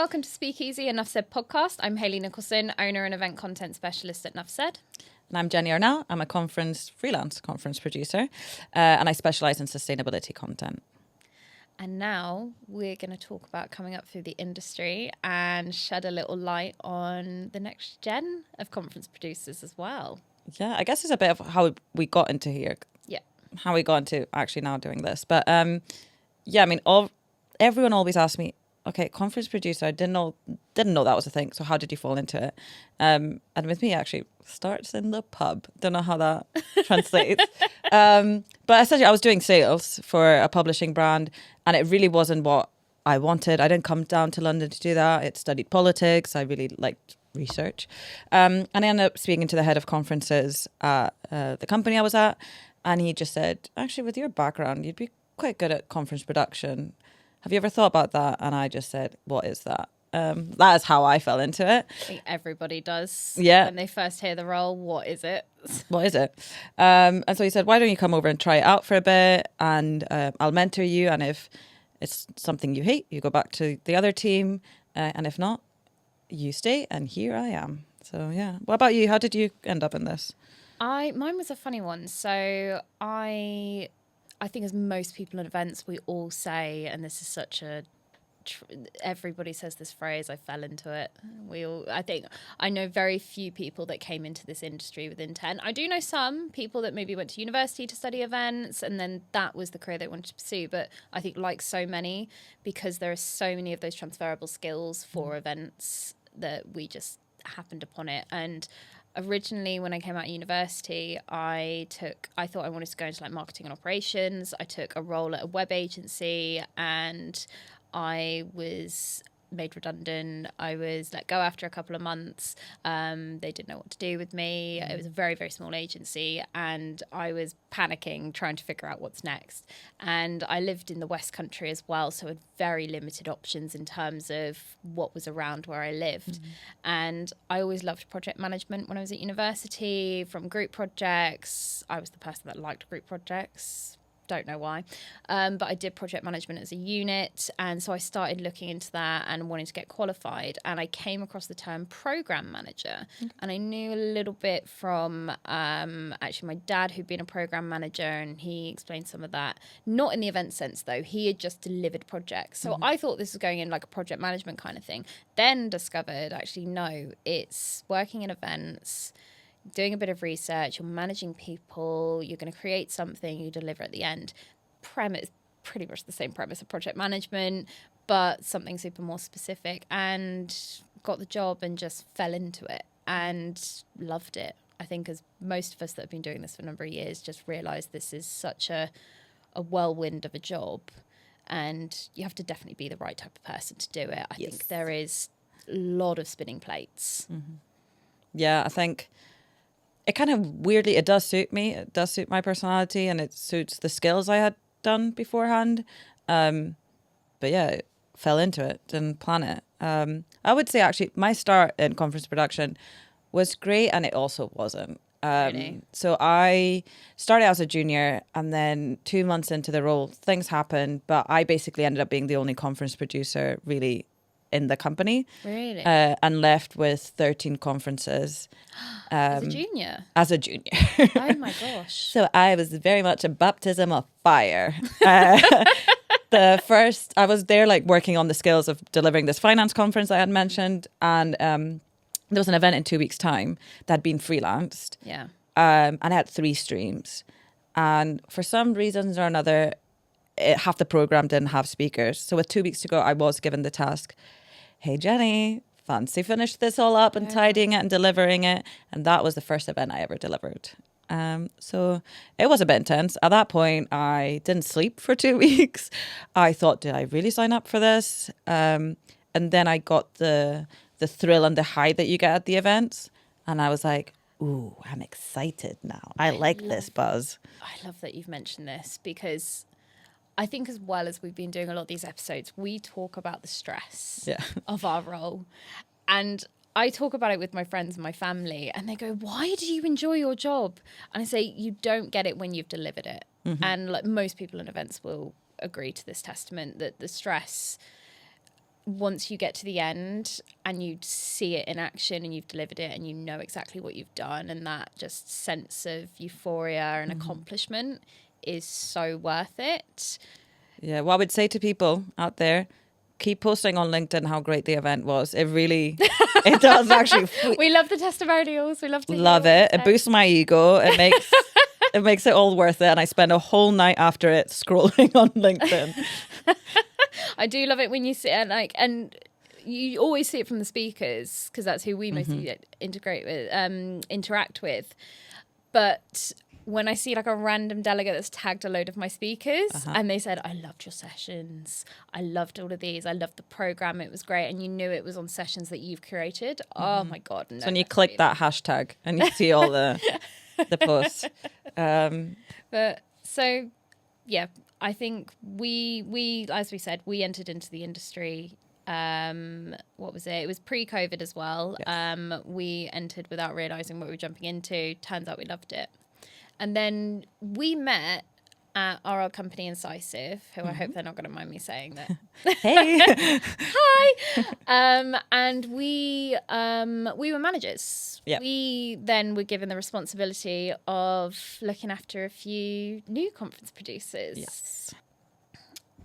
welcome to Speakeasy, a Nuff Said podcast. I'm Hayley Nicholson, owner and event content specialist at Nuff Said. And I'm Jenny Arnell. I'm a freelance conference producer, and I specialise in sustainability content. And now we're going to talk about coming up through the industry and shed a little light on the next gen of conference producers as well. Yeah, I guess it's a bit of how we got into here. Yeah. How we got into actually now doing this. But yeah, I mean, everyone always asks me, okay, conference producer, I didn't know that was a thing. So how did you fall into it? And with me, actually, starts in the pub. Don't know how that translates. But essentially, I was doing sales for a publishing brand, and it really wasn't what I wanted. I didn't come down to London to do that. I studied politics. I really liked research. And I ended up speaking to the head of conferences at the company I was at. And he just said, actually, with your background, you'd be quite good at conference production. Have you ever thought about that? And I just said, what is that? That is how I fell into it. I think everybody does. Yeah. When they first hear the role, what is it? What is it? And so he said, why don't you come over and try it out for a bit, and I'll mentor you. And if it's something you hate, you go back to the other team. And if not, you stay. And here I am. So, yeah. What about you? How did you end up in this? Mine was a funny one. So I think as most people in events, we all say, and this is such a, everybody says this phrase, I fell into it. I know very few people that came into this industry with intent. I do know some people that maybe went to university to study events, and then that was the career they wanted to pursue. But I think like so many, because there are so many of those transferable skills for events, that we just happened upon it. And originally, when I came out of university, I thought I wanted to go into like marketing and operations. I took a role at a web agency, and I was made redundant. I was let go after a couple of months. They didn't know what to do with me. It was a very, very small agency, and I was panicking, trying to figure out what's next. And I lived in the West Country as well, so I had very limited options in terms of what was around where I lived. And I always loved project management when I was at university, from group projects. I was the person that liked group projects. Don't know why. But I did project management as a unit. And so I started looking into that and wanting to get qualified. And I came across the term program manager. And I knew a little bit from actually my dad, who'd been a program manager, and he explained some of that. Not in the event sense, though. He had just delivered projects. So I thought this was going in like a project management kind of thing. Then discovered, actually, no, it's working in events, doing a bit of research, you're managing people, you're going to create something, you deliver at the end. Premise, pretty much the same premise of project management, but something super more specific, and got the job and just fell into it and loved it. I think as most of us that have been doing this for a number of years just realised this is such a whirlwind of a job, and you have to definitely be the right type of person to do it. I think there is a lot of spinning plates. Yeah, I think it kind of weirdly, it does suit me. It does suit my personality, and it suits the skills I had done beforehand. But yeah, it fell into it, didn't plan it. I would say actually my start in conference production was great, and it also wasn't. Really? So I started as a junior, and then 2 months into the role, things happened, but I basically ended up being the only conference producer really in the company. Really? And left with 13 conferences. As a junior? As a junior. Oh my gosh. So I was very much a baptism of fire. I was there like working on the skills of delivering this finance conference I had mentioned. And there was an event in 2 weeks' time that had been freelanced. Yeah. And I had 3 streams. And for some reasons or another, half the program didn't have speakers. So with 2 weeks to go, I was given the task, hey, Jenny, fancy finish this all up and tidying it and delivering it. And that was the first event I ever delivered. So it was a bit intense. At that point, I didn't sleep for 2 weeks. I thought, did I really sign up for this? And then I got the thrill and the high that you get at the events. And I was like, ooh, I'm excited now. I like this buzz. I love that you've mentioned this, because I think as well as we've been doing a lot of these episodes, we talk about the stress of our role. And I talk about it with my friends and my family, and they go, why do you enjoy your job? And I say, you don't get it when you've delivered it. And like most people in events will agree to this testament, that the stress once you get to the end and you see it in action and you've delivered it and you know exactly what you've done, and that just sense of euphoria and accomplishment is so worth it. Yeah, well, I would say to people out there, keep posting on LinkedIn how great the event was. It really, it does actually. We love the testimonials. We love to love it. It boosts my ego. It makes it makes it all worth it. And I spend a whole night after it scrolling on LinkedIn. I do love it when you see it, and you always see it from the speakers, because that's who we mostly interact with. But when I see like a random delegate that's tagged a load of my speakers and they said, I loved your sessions, I loved all of these, I loved the program, it was great, and you knew it was on sessions that you've curated. Oh my God. No, so when you click that hashtag and you see all the posts. But so, yeah, I think we, as we said, we entered into the industry. What was it? It was pre-COVID as well. Yes. We entered without realizing what we were jumping into. Turns out we loved it. And then we met at our old company Incisive, who I hope they're not going to mind me saying that. Hey. Hi. And we were managers. Yep. We then were given the responsibility of looking after a few new conference producers. Yes.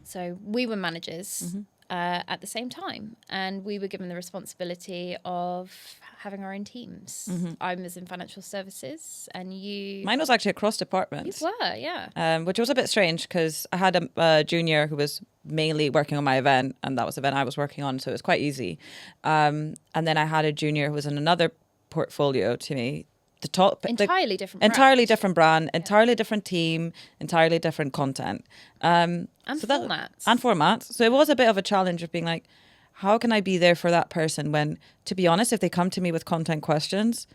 So we were managers at the same time, and we were given the responsibility of having our own teams. I was in financial services, and you... Mine was actually across departments. You were, yeah. Which was a bit strange, because I had a junior who was mainly working on my event, and that was the event I was working on, so it was quite easy. And then I had a junior who was in another portfolio to me. Entirely different brand, entirely different team, entirely different content. And formats. So it was a bit of a challenge of being like, how can I be there for that person when, to be honest, if they come to me with content questions,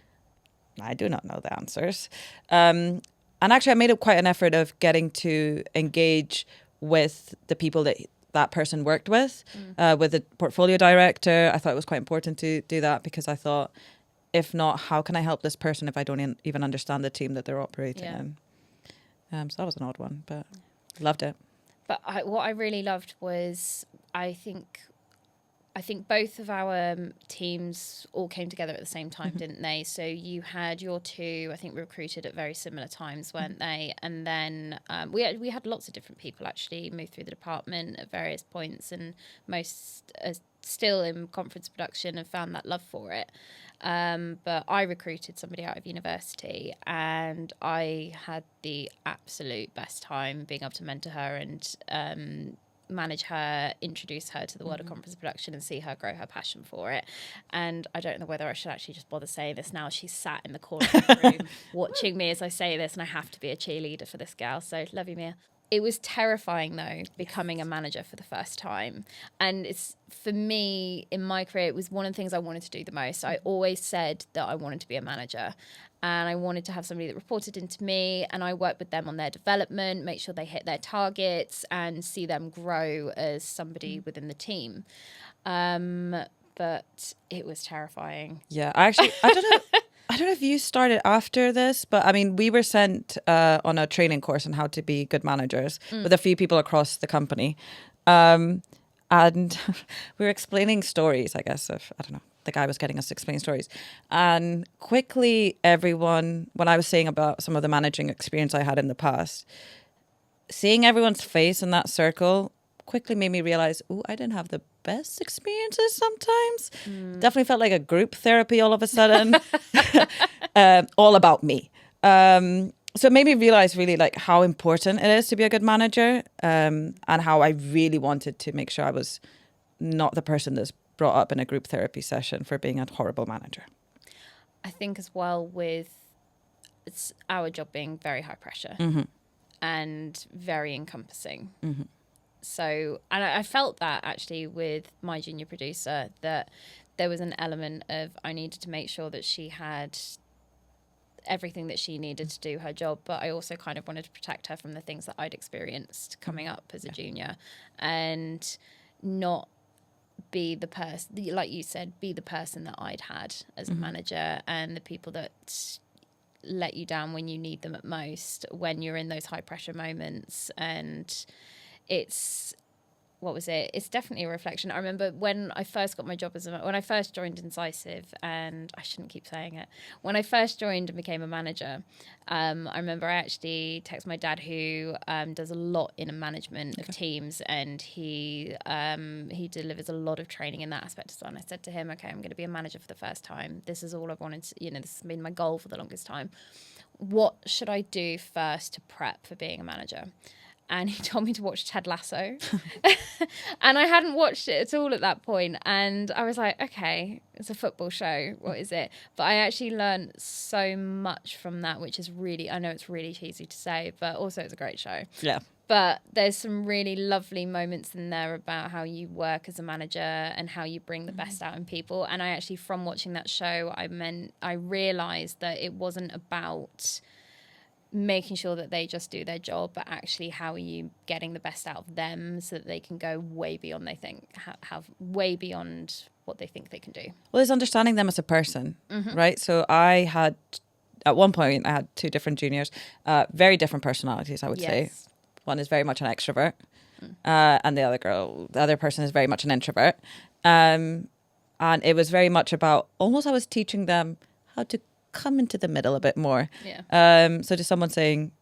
I do not know the answers. And actually, I made it quite an effort of getting to engage with the people that person worked with the portfolio director. I thought it was quite important to do that, because I thought, if not, how can I help this person if I don't even understand the team that they're operating in? So that was an odd one, but loved it. But what I really loved was, I think both of our teams all came together at the same time, didn't they? So you had your two, I think, recruited at very similar times, weren't they? And then we had lots of different people actually move through the department at various points, and most are still in conference production and found that love for it. But I recruited somebody out of university, and I had the absolute best time being able to mentor her and manage her, introduce her to the world of conference production, and see her grow her passion for it. And I don't know whether I should actually just bother saying this now. She's sat in the corner of the room watching me as I say this, and I have to be a cheerleader for this gal. So love you, Mia. It was terrifying, though, becoming a manager for the first time. And it's, for me, in my career, it was one of the things I wanted to do the most. I always said that I wanted to be a manager, and I wanted to have somebody that reported into me, and I worked with them on their development, make sure they hit their targets, and see them grow as somebody within the team. But it was terrifying. Yeah, I don't know if you started after this, but I mean, we were sent on a training course on how to be good managers with a few people across the company. And we were explaining stories, I guess, the guy was getting us to explain stories. And quickly, everyone, when I was saying about some of the managing experience I had in the past, seeing everyone's face in that circle quickly made me realize, I didn't have the best experiences sometimes. Definitely felt like a group therapy all of a sudden. All about me. So it made me realize really like how important it is to be a good manager, and how I really wanted to make sure I was not the person that's brought up in a group therapy session for being a horrible manager. I think as well, with it's our job being very high pressure and very encompassing. So, and I felt that actually with my junior producer, that there was an element of I needed to make sure that she had everything that she needed to do her job, but I also kind of wanted to protect her from the things that I'd experienced coming up as a junior, and not be the person, like you said, be the person that I'd had as a manager, and the people that let you down when you need them at most, when you're in those high pressure moments. And what was it? It's definitely a reflection. I remember when I first got my job when I first joined Incisive, and I shouldn't keep saying it. When I first joined and became a manager, I remember I actually texted my dad, who does a lot in a management of teams, and he delivers a lot of training in that aspect as well. And I said to him, okay, I'm going to be a manager for the first time. This is all I've wanted to, this has been my goal for the longest time. What should I do first to prep for being a manager? And he told me to watch Ted Lasso. And I hadn't watched it at all at that point. And I was like, okay, it's a football show. What is it? But I actually learned so much from that, which is really, I know it's really cheesy to say, but also it's a great show. Yeah. But there's some really lovely moments in there about how you work as a manager and how you bring the best out in people. And I actually, from watching that show, I realised that it wasn't about making sure that they just do their job, but actually how are you getting the best out of them so that they can go way beyond have way beyond what they think they can do. Well, it's understanding them as a person, right? So at one point I had two different juniors, very different personalities, I would say. One is very much an extrovert, and the other person is very much an introvert. And it was very much about almost I was teaching them how to come into the middle a bit more. Yeah. So to someone saying,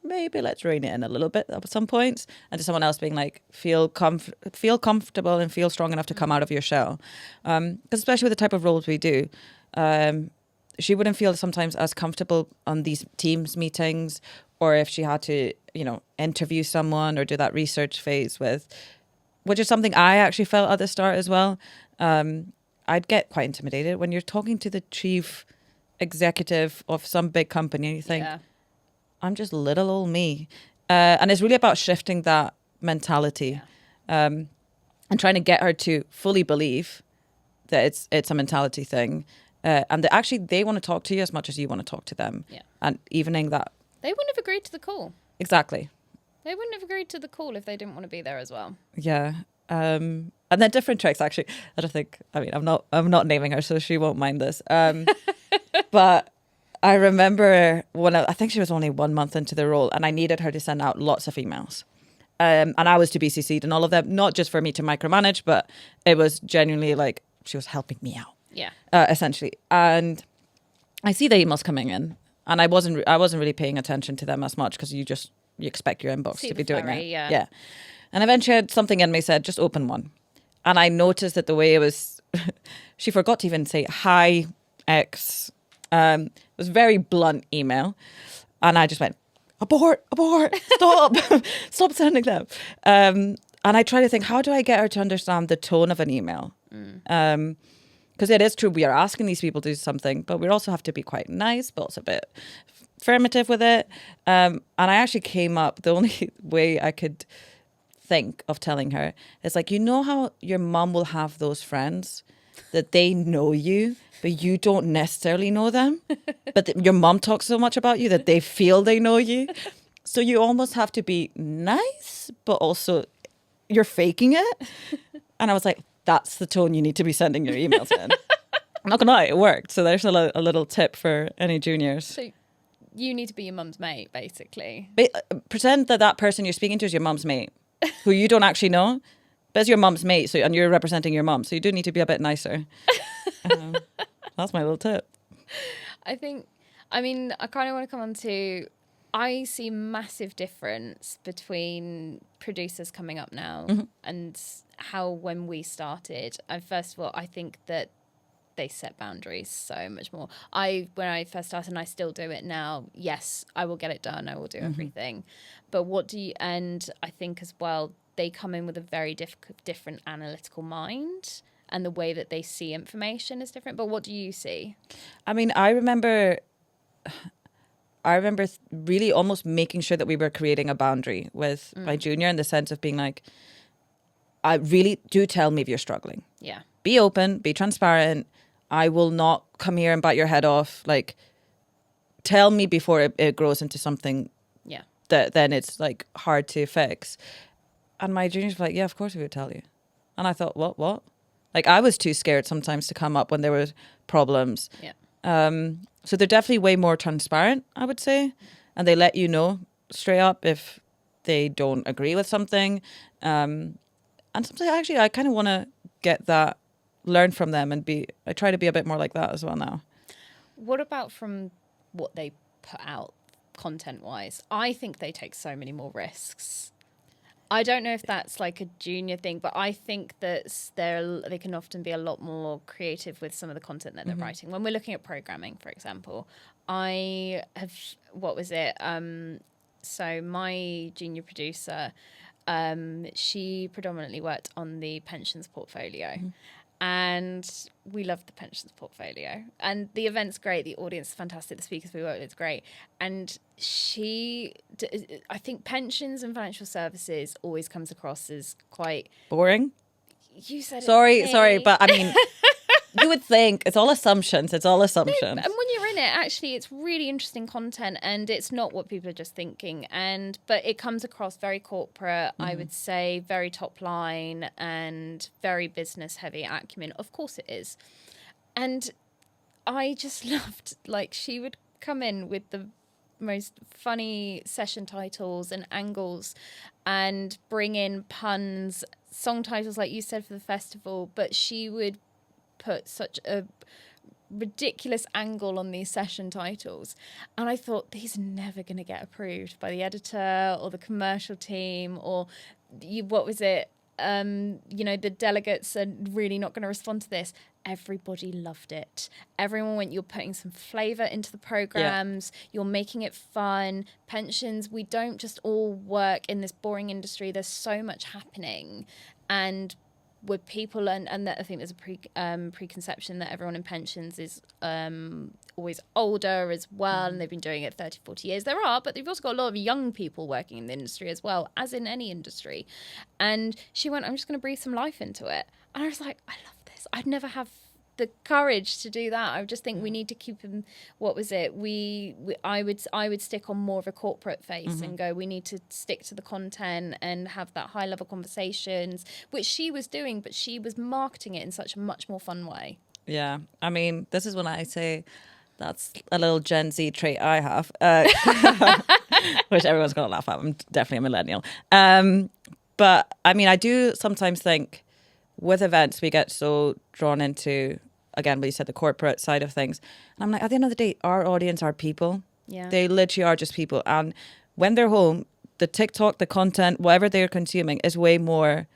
maybe let's rein it in a little bit at some points, and to someone else being like, feel comfortable and feel strong enough to come out of your shell. Because especially with the type of roles we do, she wouldn't feel sometimes as comfortable on these Teams meetings, or if she had to, interview someone or do that research phase with, which is something I actually felt at the start as well. I'd get quite intimidated when you're talking to the chief executive of some big company and you think, I'm just little old me. And it's really about shifting that mentality and trying to get her to fully believe that it's a mentality thing. And that actually they want to talk to you as much as you want to talk to them. Yeah. And evening that. They wouldn't have agreed to the call. Exactly. They wouldn't have agreed to the call if they didn't want to be there as well. Yeah. And then different tricks, actually. I'm not naming her, so she won't mind this. But I remember I think she was only 1 month into the role, and I needed her to send out lots of emails. And I was to be CC'd in all of them, not just for me to micromanage, but it was genuinely like she was helping me out. Yeah. Essentially. And I see the emails coming in, and I wasn't really paying attention to them as much because you expect your inbox to be doing it. Yeah. And eventually something in me said, just open one. And I noticed that the way it was, she forgot to even say, hi, X. It was very blunt email. And I just went, abort, stop, stop sending them. And I try to think, how do I get her to understand the tone of an email? Because it is true, we are asking these people to do something, but we also have to be quite nice, but also a bit affirmative with it. And I actually came up, the only way I could think of telling her is like, how your mum will have those friends that they know you, but you don't necessarily know them, but your mum talks so much about you that they feel they know you. So you almost have to be nice, but also you're faking it. And I was like, that's the tone you need to be sending your emails in. I'm not gonna lie, it worked. So there's a little tip for any juniors. So you need to be your mum's mate, basically. Pretend that person you're speaking to is your mum's mate, who you don't actually know, but it's your mum's mate. So, and you're representing your mum, so you do need to be a bit nicer. That's my little tip. I kind of want to come on to, I see massive difference between producers coming up now and how when we started. And first of all, I think that they set boundaries so much more. When I first started, and I still do it now, yes, I will get it done. I will do everything. But and I think as well, they come in with a very different analytical mind, and the way that they see information is different. But what do you see? I remember really almost making sure that we were creating a boundary with my junior, in the sense of being like, I really do tell me if you're struggling. Yeah. Be open, be transparent. I will not come here and bite your head off. Like, tell me before it grows into something that then it's like hard to fix. And my juniors were like, yeah, of course we would tell you. And I thought, what? Like, I was too scared sometimes to come up when there were problems. Yeah. So they're definitely way more transparent, I would say. And they let you know straight up if they don't agree with something. And And sometimes actually I kind of want to get that, learn from them, and I try to be a bit more like that as well now. What about from what they put out content wise? I think they take so many more risks. I don't know if that's like a junior thing, but I think that they can often be a lot more creative with some of the content that they're writing. When we're looking at programming, for example, I have, what was it? So my junior producer, she predominantly worked on the pensions portfolio. And we loved the pensions portfolio. And the event's great. The audience is fantastic. The speakers we work with is great. And I think pensions and financial services always comes across as quite... Boring? You said Sorry, it. but I mean... You would think it's all assumptions. And when you're in it, actually, it's really interesting content, and it's not what people are just thinking. But it comes across very corporate, I would say, very top line, and very business heavy acumen. Of course, it is. And I just loved, like, she would come in with the most funny session titles and angles, and bring in puns, song titles, like you said, for the festival. But she would put such a ridiculous angle on these session titles, and I thought, these are never going to get approved by the editor or the commercial team, or what was it, the delegates are really not going to respond to this. Everybody loved it. Everyone went, you're putting some flavour into the programmes, you're making it fun. Pensions, we don't just all work in this boring industry, there's so much happening. And with people, and that I think there's a preconception that everyone in pensions is always older as well, and they've been doing it 30, 40 years. There are, but they've also got a lot of young people working in the industry as well, as in any industry. And she went, I'm just going to breathe some life into it. And I was like, I love this. I'd never have the courage to do that. I just think we need to keep him. What was it? I would stick on more of a corporate face and go, we need to stick to the content and have that high level conversations, which she was doing, but she was marketing it in such a much more fun way. Yeah, I mean, this is when I say that's a little Gen Z trait I have, which everyone's gonna laugh at. I'm definitely a millennial. But I mean, I do sometimes think, with events, we get so drawn into, again, what you said, the corporate side of things. And I'm like, at the end of the day, our audience are people. Yeah. They literally are just people. And when they're home, the TikTok, the content, whatever they're consuming is way more...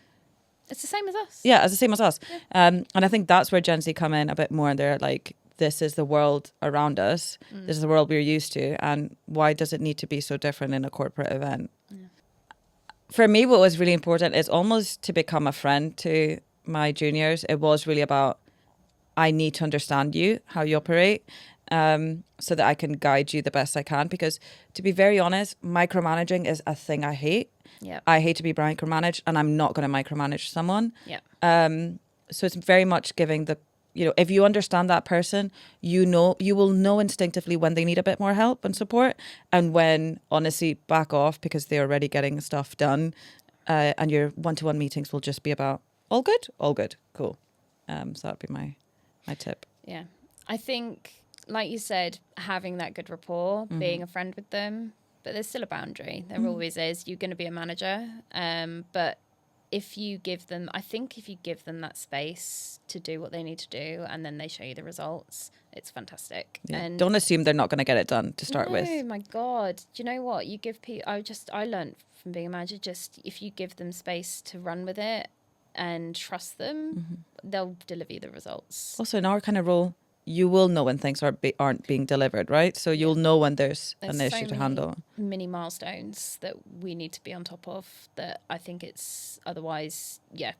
It's the same as us. Yeah, it's the same as us. Yeah. And I think that's where Gen Z come in a bit more. And they're like, this is the world around us. This is the world we're used to. And why does it need to be so different in a corporate event? Yeah. For me, what was really important is almost to become a friend to my juniors. It was really about, I need to understand you, how you operate, so that I can guide you the best I can. Because to be very honest, micromanaging is a thing I hate. Yeah. I hate to be micromanaged, and I'm not going to micromanage someone. Yeah. So it's very much giving the, if you understand that person, you will know instinctively when they need a bit more help and support, and when honestly back off because they're already getting stuff done, and your one-to-one meetings will just be about, all good, cool. So that'd be my tip. Yeah. I think, like you said, having that good rapport, being a friend with them, but there's still a boundary. There always is. You're going to be a manager. But if you give them that space to do what they need to do, and then they show you the results, it's fantastic. Yeah. And don't assume they're not going to get it done to start with. Oh my God. Do you know what? You give people, I learned from being a manager, just if you give them space to run with it and trust them, they'll deliver you the results. Also, in our kind of role, you will know when things aren't being delivered, right? So you'll know when there's an issue to handle. Many milestones that we need to be on top of, that I think it's otherwise,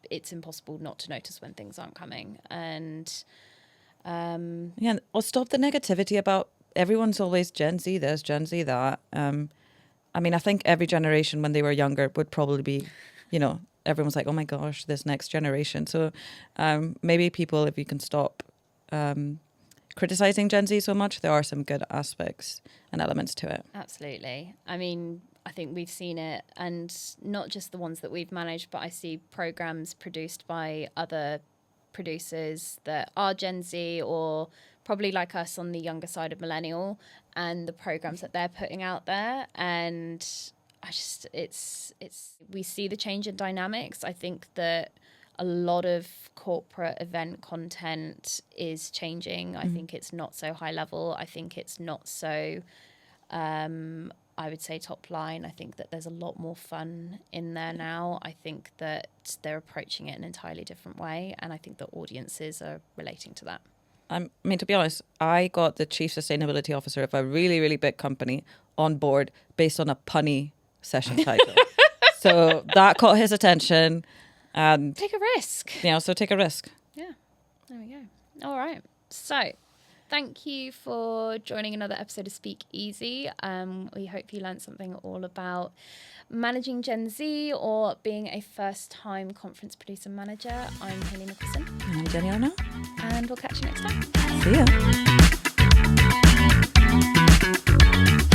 it's impossible not to notice when things aren't coming. And or stop the negativity about everyone's always Gen Z this, Gen Z that. I mean, I think every generation when they were younger would probably be, everyone's like, oh my gosh, this next generation. So maybe people, if you can stop criticizing Gen Z so much, there are some good aspects and elements to it. Absolutely. I mean, I think we've seen it, and not just the ones that we've managed, but I see programs produced by other producers that are Gen Z or probably like us on the younger side of millennial, and the programs that they're putting out there. And we see the change in dynamics. I think that a lot of corporate event content is changing. I think it's not so high level. I think it's not so, I would say, top line. I think that there's a lot more fun in there now. I think that they're approaching it in an entirely different way. And I think that audiences are relating to that. I mean, to be honest, I got the chief sustainability officer of a really, really big company on board based on a punny session title. So that caught his attention. And take a risk. Yeah, so take a risk. Yeah, there we go. All right. So thank you for joining another episode of Speak Easy. We hope you learned something all about managing Gen Z or being a first-time conference producer manager. I'm Hayley Nicholson. And I'm Jenny Arno. And we'll catch you next time. See ya.